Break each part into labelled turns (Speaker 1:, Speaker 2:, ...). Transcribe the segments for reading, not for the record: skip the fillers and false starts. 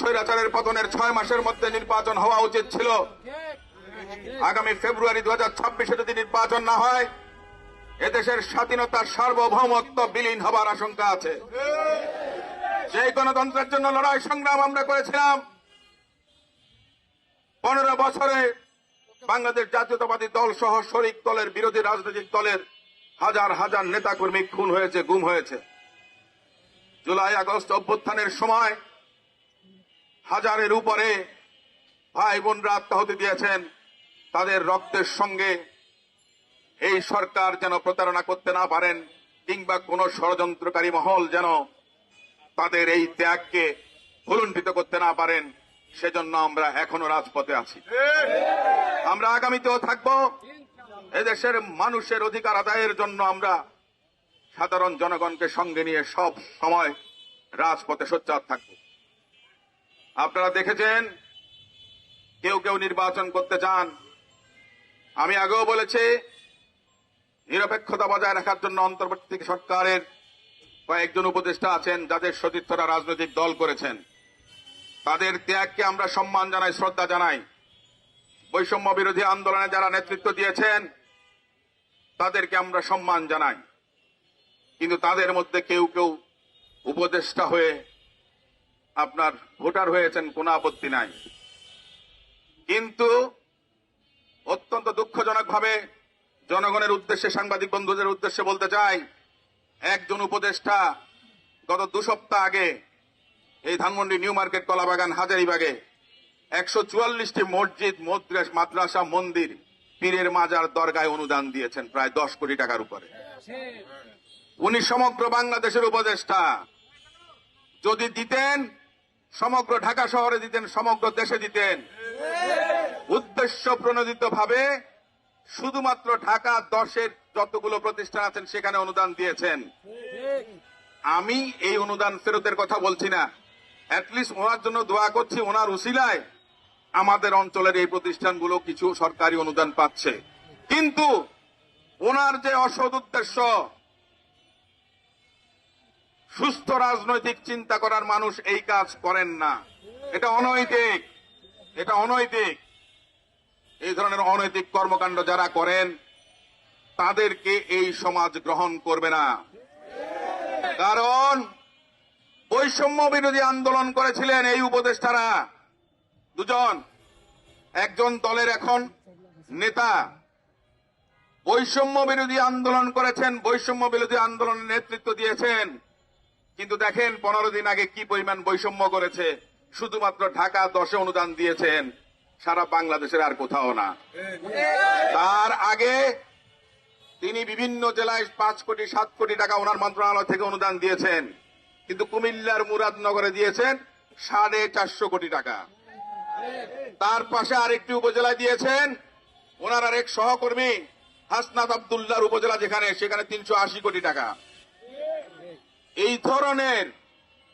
Speaker 1: স্বৈরাচারের পতনের 6 মাসের মধ্যে নির্বাচন হওয়া উচিত ছিল। আগামী ফেব্রুয়ারি 2026-এ যদি নির্বাচন না হয়, এদেশের স্বাধীনতার সার্বভৌমত্ব বিলীন হবার আশঙ্কা আছে। সেই গণতন্ত্রের জন্য লড়াই সংগ্রাম আমরা করেছিলাম। 15 বছরে বাংলাদেশ জাতীয়তাবাদী দল সহ শরিক দলের, বিরোধী রাজনৈতিক দলের হাজার হাজার নেতাকর্মী খুন হয়েছে, গুম হয়েছে। জুলাই আগস্ট অভ্যুত্থানের সময় হাজারের উপরে ভাই বোনরা আত্মাহুতি দিয়েছেন। তাদের রক্তের সঙ্গে এই সরকার যেন প্রতারণা করতে না পারেন, কিংবা কোন ষড়যন্ত্রকারী মহল যেন তাদের এই ত্যাগকে ভুলুণ্ঠিত করতে না পারেন, সেজন্য আমরা এখনো রাজপথে আছি। আমরা আগামীতেও থাকব। এদেশের মানুষের অধিকার আদায়ের জন্য আমরা সাধারণ জনগণকে সঙ্গে নিয়ে সব সময় রাজপথে সোচ্চার থাকব। আপনারা দেখেছেন কেউ কেউ নির্বাচন করতে চান। আমি আগেও বলেছি, নিরপেক্ষতা বজায় রাখার জন্য অন্তর্বর্তী সরকারের কয়েকজন উপদেষ্টা আছেন যাদের সতীর্থরা রাজনৈতিক দল করেছেন। তাদের ত্যাগকে আমরা সম্মান জানাই, শ্রদ্ধা জানাই। বৈষম্য বিরোধী আন্দোলনে যারা নেতৃত্ব দিয়েছেন তাদেরকে আমরা সম্মান জানাই। কিন্তু তাদের মধ্যে কেউ কেউ উপদেষ্টা হয়ে আপনার ভোটার হয়েছেন, কোনো আপত্তি নাই। কিন্তু অত্যন্ত দুঃখজনকভাবে জনগণের উদ্দেশ্যে, সাংবাদিক বন্ধুদের উদ্দেশ্যে বলতে চাই, একজন উপদেষ্টা গত 2 সপ্তাহ আগে এই ধানমন্ডি নিউ মার্কেট, কলাবাগান, হাজারীবাগে 144টি মসজিদ, মাদ্রাসা, মন্দির, পীরের মাজার, দরগায় অনুদান দিয়েছেন প্রায় 10 কোটি টাকার উপরে। উনি সমগ্র বাংলাদেশের উপদেষ্টা। যদি দিতেন সমগ্র ঢাকা শহরে দিতেন, সমগ্র দেশে দিতেন। উদ্দেশ্য প্রণোদিত ভাবে শুধুমাত্র ঢাকা 10-এর যতগুলো প্রতিষ্ঠান আছেন সেখানে অনুদান দিয়েছেন। আমি এই অনুদান ফেরতের কথা বলছি না, অ্যাটলিস্ট ওনার জন্য দোয়া করছি, ওনার উসিলায় আমাদের অঞ্চলের এই প্রতিষ্ঠানগুলো কিছু সরকারি অনুদান পাচ্ছে। কিন্তু ওনার যে অসৎ উদ্দেশ্য, সুস্থ রাজনৈতিক চিন্তা করার মানুষ এই কাজ করেন না। এটা অনৈতিক, এটা অনৈতিক। এই ধরনের অনৈতিক কর্মকাণ্ড যারা করেন তাদেরকে এই সমাজ গ্রহণ করবে না। কারণ বৈষম্য বিরোধী আন্দোলন করেছিলেন এই উপদেষ্টারা দুজন। একজন দলের এখন নেতা বৈষম্য বিরোধী আন্দোলন করেছেন, বৈষম্য বিরোধী আন্দোলনের নেতৃত্ব দিয়েছেন। কিন্তু দেখেন 15 দিন আগে কি পরিমাণ বৈষম্য করেছে। শুধুমাত্র ঢাকা 10-এ অনুদান দিয়েছেন, সারা বাংলাদেশের আর কোথাও না। তার আগে তিনি বিভিন্ন জেলায় 5 কোটি 7 কোটি টাকা ওনার মন্ত্রণালয় থেকে অনুদান দিয়েছেন। কিন্তু কুমিল্লার মুরাদনগরে দিয়েছেন 450 কোটি টাকা। তার পাশে আরেকটি উপজেলায় দিয়েছেন ওনার আরেক সহকর্মী হাসনাত আব্দুল্লাহর উপজেলা, সেখানে 380 কোটি টাকা। এই ধরনের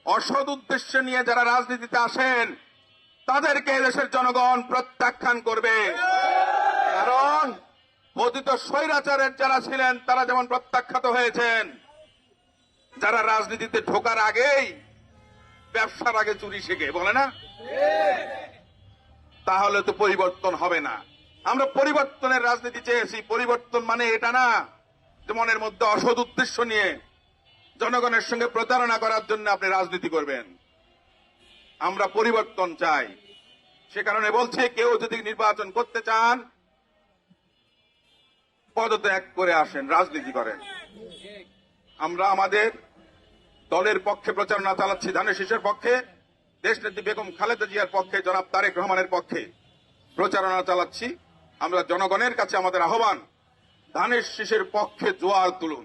Speaker 1: অসৎ উদ্দেশ্য নিয়ে যারা রাজনীতিতে আসেন তাদেরকে দেশের জনগণ প্রত্যাখ্যান করবে। কারণ পতিত স্বৈরাচারের যারা ছিলেন তারা যেমন প্রত্যাখ্যাত হয়েছেন, যারা রাজনীতিতে ঢোকার আগেই ব্যবসার আগে চুরি শিখে, বলে না, তাহলে তো পরিবর্তন হবে না। আমরা পরিবর্তনের রাজনীতি চেয়েছি। পরিবর্তন মানে এটা না যে মনের মধ্যে অসৎ উদ্দেশ্য নিয়ে জনগণের সঙ্গে প্রতারণা করার জন্য আপনি রাজনীতি করবেন। আমরা পরিবর্তন চাই। সে কারণে বলছে, কেউ যদি নির্বাচন করতে চান পদত্যাগ করে আসেন, রাজনীতি করেন। আমরা আমাদের দলের পক্ষে প্রচারণা চালাচ্ছি, ধানের শীষের পক্ষে, দেশনেত্রী বেগম খালেদা জিয়ার পক্ষে, জনাব তারেক রহমানের পক্ষে প্রচারণা চালাচ্ছি। আমরা জনগণের কাছে আমাদের আহ্বান, ধানের শীষের পক্ষে জোয়ার তুলুন।